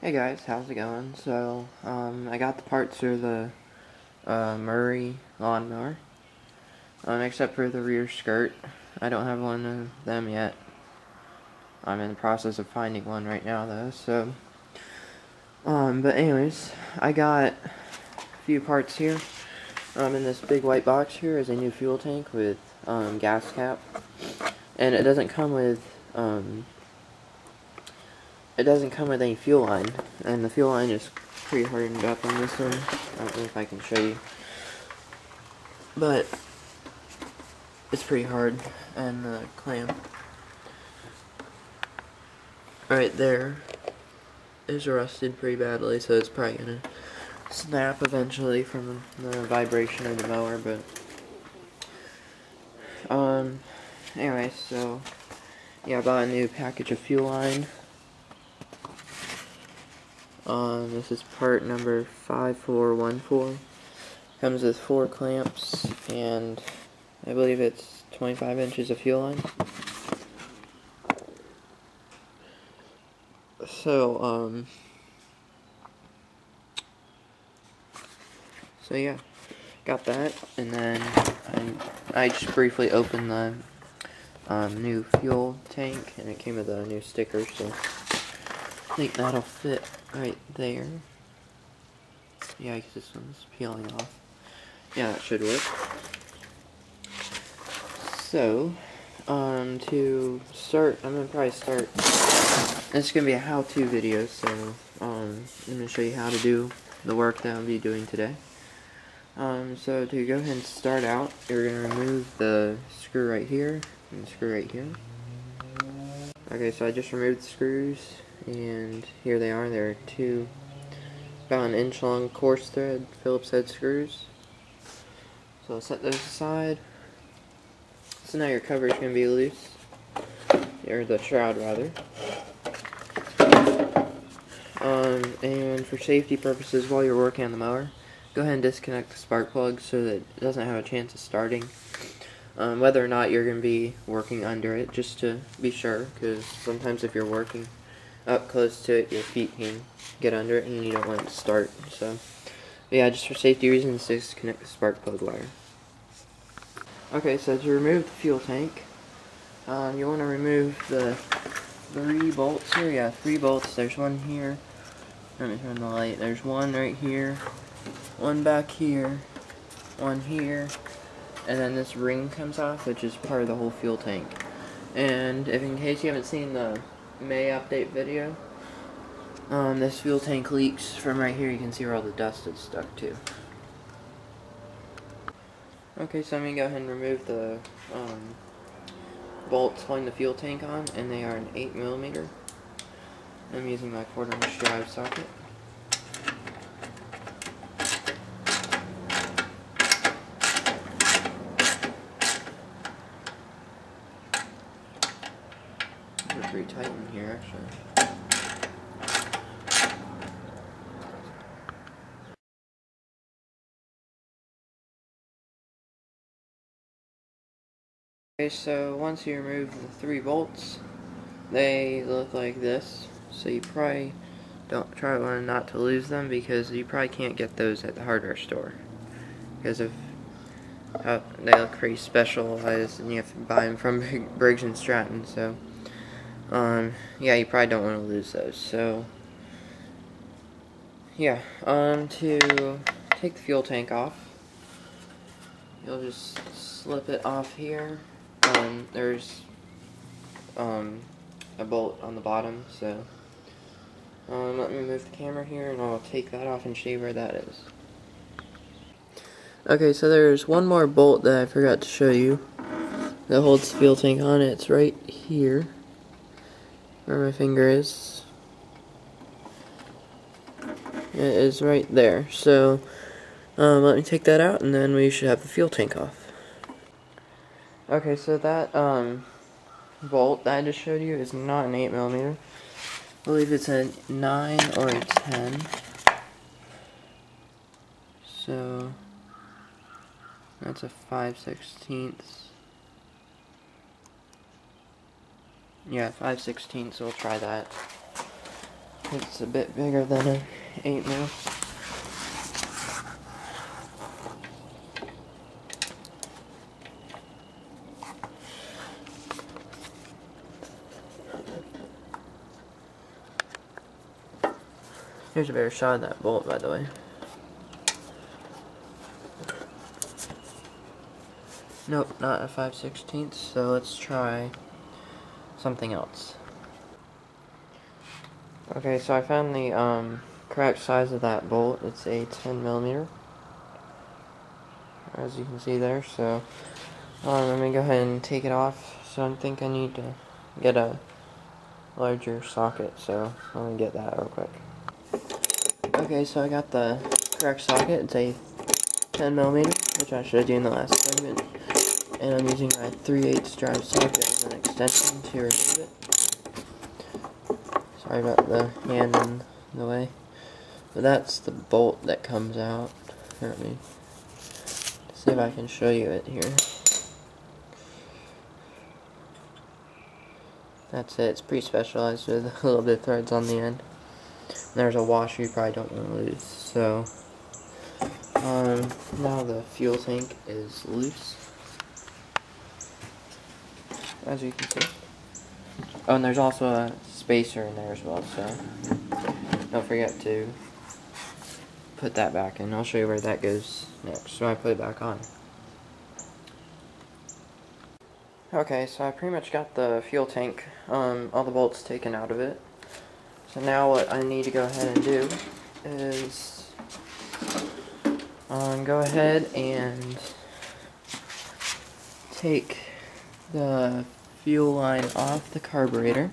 Hey guys, how's it going? So, I got the parts for the Murray lawnmower, except for the rear skirt. I don't have one of them yet. I'm in the process of finding one right now though, so, but anyways, I got a few parts here. In this big white box here is a new fuel tank with, gas cap, and it doesn't come with, any fuel line, and the fuel line is pretty hardened up on this one. I don't know if I can show you, but it's pretty hard, and the clamp right there is rusted pretty badly, so it's probably gonna snap eventually from the vibration of the mower, but anyway, so yeah, I bought a new package of fuel line. This is part number 5414. Comes with 4 clamps, and I believe it's 25 inches of fuel line. So, so yeah, got that, and then I just briefly opened the new fuel tank, and it came with a new sticker, so I think that'll fit right there. Yeah, because this one's peeling off. Yeah, that should work. So, to start, I'm going to probably start, this is going to be a how-to video, so, I'm going to show you how to do the work that I'll be doing today. So to go ahead and start out, you're going to remove the screw right here, and the screw right here. Okay, so I just removed the screws, and here they are. They're two about 1 inch long coarse thread Phillips head screws. So I'll set those aside. So now your cover is going to be loose, or the shroud rather. And for safety purposes, while you're working on the mower, go ahead and disconnect the spark plug so that it doesn't have a chance of starting. Whether or not you're going to be working under it, just to be sure, because sometimes if you're working up close to it, your feet can get under it and you don't want it to start. So yeah, just for safety reasons, disconnect the spark plug wire. Okay, so to remove the fuel tank, you want to remove the 3 bolts here. Yeah, 3 bolts. There's one here. Let me turn the light. There's one right here, one back here, one here, and then this ring comes off, which is part of the whole fuel tank. And if in case you haven't seen the May update video, this fuel tank leaks from right here. You can see where all the dust is stuck to. Okay, so I'm going to go ahead and remove the bolts holding the fuel tank on, and they are an 8mm. I'm using my 1/4" drive socket. They're pretty tight in here, actually. Okay, so once you remove the 3 bolts, they look like this. So you probably don't try not to lose them, because you probably can't get those at the hardware store, because of how they look pretty specialized, and you have to buy them from Briggs and Stratton. So yeah, you probably don't want to lose those. So yeah, to take the fuel tank off, you'll just slip it off here. There's a bolt on the bottom, so let me move the camera here and I'll take that off and show you where that is. Okay, so there's one more bolt that I forgot to show you that holds the fuel tank on. It's right here where my finger is. It is right there. So let me take that out, and then we should have the fuel tank off. Okay, so that bolt that I just showed you is not an 8mm. I believe it's a 9 or a 10. So that's a 5/16. Yeah, 5/16, so we'll try that. It's a bit bigger than an 8mm. Here's a better shot of that bolt, by the way. Nope, not a 5/16, so let's try something else. Okay, so I found the correct size of that bolt. It's a 10mm, as you can see there. So let me go ahead and take it off. So I think I need to get a larger socket, so let me get that real quick. Okay, so I got the correct socket. It's a 10mm, which I showed you in the last segment, and I'm using my 3/8 drive socket as an extension to remove it. Sorry about the hand in the way, but that's the bolt that comes out. Let me see if I can show you it here. That's it. It's pretty specialized with a little bit of threads on the end. There's a washer you probably don't want to lose. So now the fuel tank is loose, as you can see. Oh, and there's also a spacer in there as well, so don't forget to put that back in. I'll show you where that goes next. So I put it back on. Okay, so I pretty much got the fuel tank, all the bolts taken out of it. So now what I need to go ahead and do is go ahead and take the fuel line off the carburetor,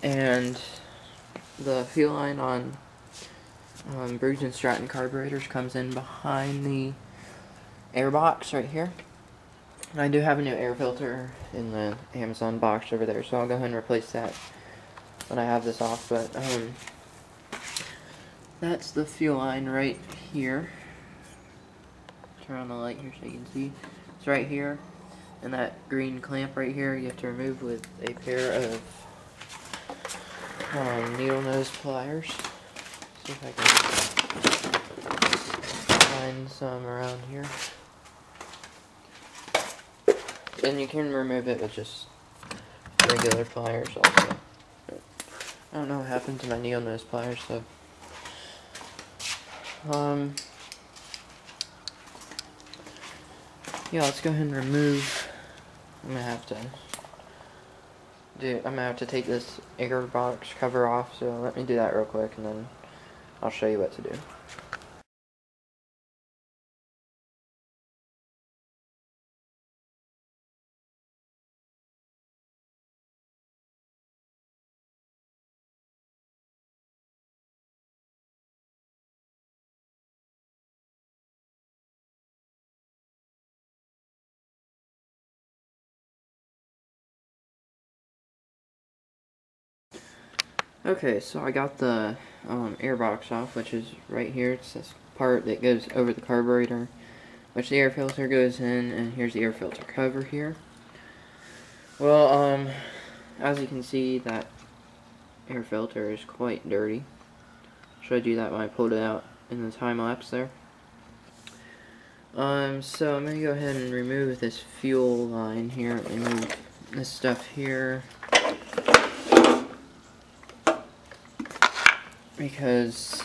and the fuel line on Briggs and Stratton carburetors comes in behind the air box right here. And I do have a new air filter in the Amazon box over there, so I'll go ahead and replace that when I have this off. But that's the fuel line right here. Turn on the light here so you can see. It's right here, and that green clamp right here you have to remove with a pair of needle nose pliers. See if I can find some around here. And you can remove it with just regular pliers also. I don't know what happened to my needle nose pliers, so yeah, let's go ahead and remove. I'm gonna have to take this air box cover off, so let me do that real quick and then I'll show you what to do. Okay, so I got the air box off, which is right here. It's this part that goes over the carburetor, which the air filter goes in, and here's the air filter cover here. Well, as you can see, that air filter is quite dirty. Showed you that when I pulled it out in the time lapse there. So I'm gonna go ahead and remove this fuel line here. Remove this stuff here, because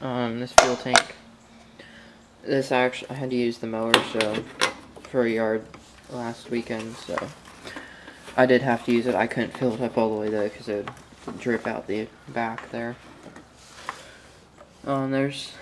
this fuel tank, I had to use the mower for a yard last weekend, so I did have to use it. I couldn't fill it up all the way though, because it would drip out the back there. There's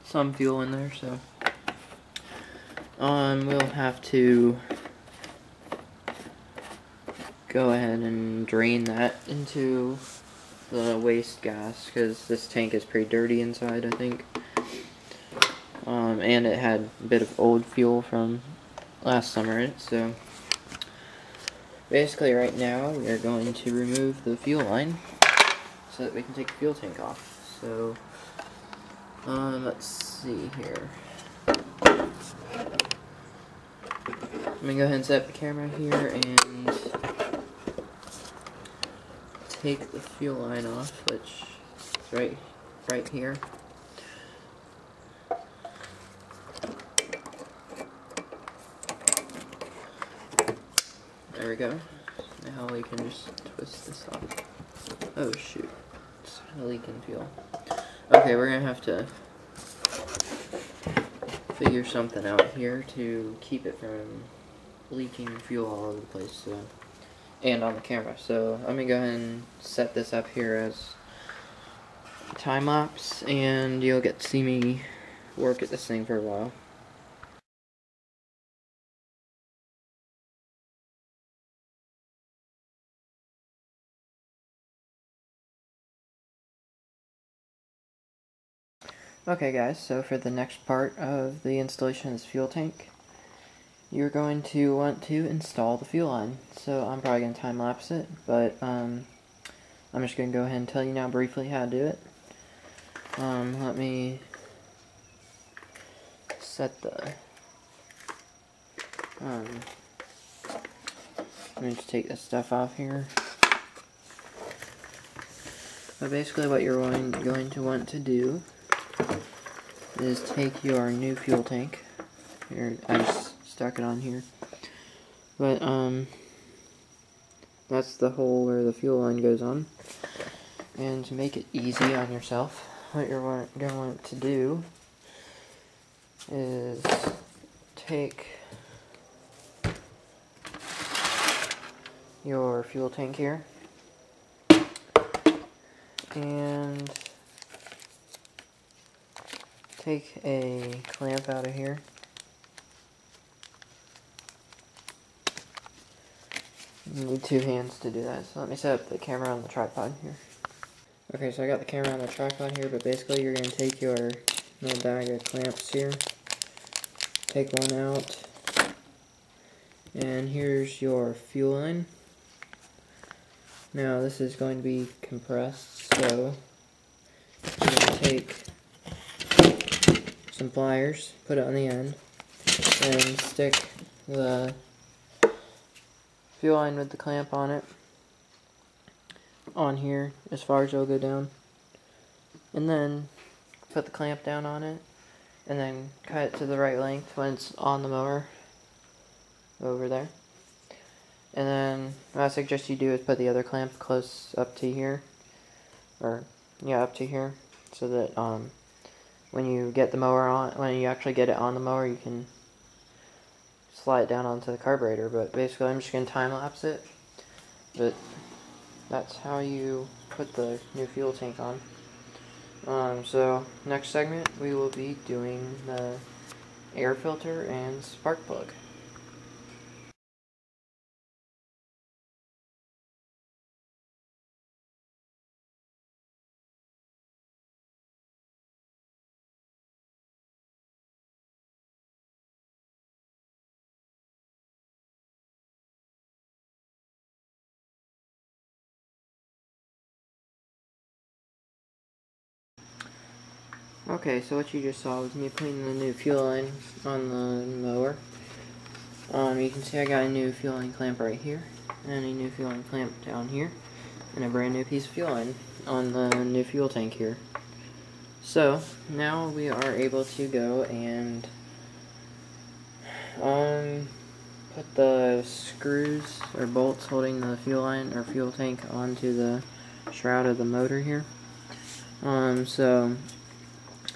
some fuel in there, so we'll have to go ahead and drain that into the waste gas, because this tank is pretty dirty inside, I think. And it had a bit of old fuel from last summer in it, so basically right now we are going to remove the fuel line so that we can take the fuel tank off. So let's see here. Let me go ahead and set up the camera here and take the fuel line off, which is right here. There we go. Now we can just twist this off. Oh shoot, it's leaking fuel. Okay, we're gonna have to figure something out here to keep it from leaking fuel all over the place, and on the camera. So I'm gonna go ahead and set this up here as time lapse, and you'll get to see me work at this thing for a while. Okay guys, so for the next part of the installation of this fuel tank, you're going to want to install the fuel line. So I'm probably going to time lapse it, but I'm just going to go ahead and tell you now briefly how to do it. Let me set the, let me just take this stuff off here. But basically what you're going to want to do is take your new fuel tank. Here, I just stuck it on here. But, that's the hole where the fuel line goes on. And to make it easy on yourself, what you're going to want to do is take your fuel tank here and take a clamp out of here. You need two hands to do that, so let me set up the camera on the tripod here. Okay, so I got the camera on the tripod here, but basically you're going to take your little bag of clamps here, take one out, and here's your fuel line. Now this is going to be compressed, so you're going to take some pliers, put it on the end, and stick the fuel line with the clamp on it on here as far as it'll go down, and then put the clamp down on it and then cut it to the right length when it's on the mower over there. And then what I suggest you do is put the other clamp close up to here, or yeah, up to here, so that when you get the mower on, when you actually get it on the mower, you can slide it down onto the carburetor. But basically I'm just going to time lapse it, but that's how you put the new fuel tank on. So next segment we will be doing the air filter and spark plug. Okay, so what you just saw was me putting the new fuel line on the mower. You can see I got a new fuel line clamp right here, and a new fuel line clamp down here, and a brand new piece of fuel line on the new fuel tank here. So, now we are able to go and put the screws or bolts holding the fuel line or fuel tank onto the shroud of the motor here. So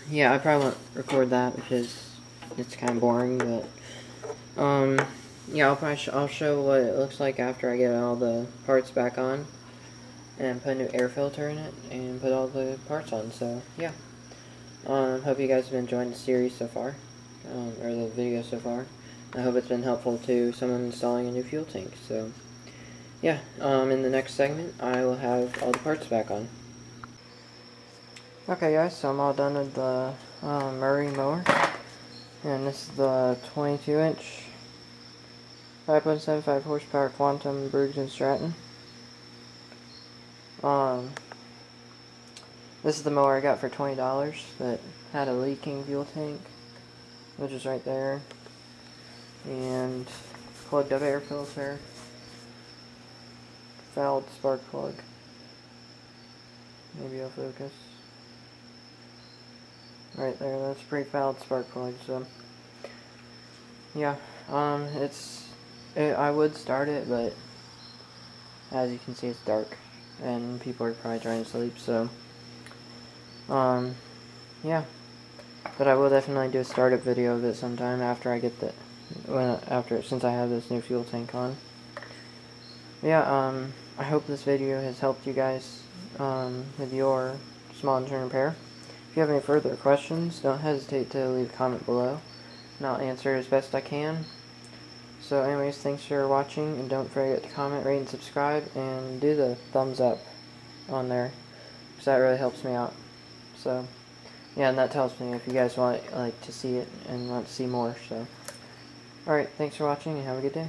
yeah, I probably won't record that because it's kind of boring, but yeah, I'll show what it looks like after I get all the parts back on and put a new air filter in it and put all the parts on. So yeah, hope you guys have been enjoying the series so far, or the video so far. I hope it's been helpful to someone installing a new fuel tank. So yeah, in the next segment I will have all the parts back on. Okay guys, so I'm all done with the Murray mower, and this is the 22-inch 5.75 horsepower Quantum Briggs and Stratton. This is the mower I got for $20 that had a leaking fuel tank, which is right there, and plugged up air filter, fouled spark plug, Maybe I'll focus. Right there, that's a pretty fouled spark plug, so yeah, I would start it, but as you can see it's dark, and people are probably trying to sleep, so yeah, but I will definitely do a startup video of it sometime after I get since I have this new fuel tank on. Yeah, I hope this video has helped you guys with your small engine repair. If you have any further questions, don't hesitate to leave a comment below, and I'll answer as best I can. So anyways, thanks for watching, and don't forget to comment, rate, and subscribe, and do the thumbs up on there, because that really helps me out. So yeah, and that tells me if you guys want to see it and want to see more. So alright, thanks for watching, and have a good day.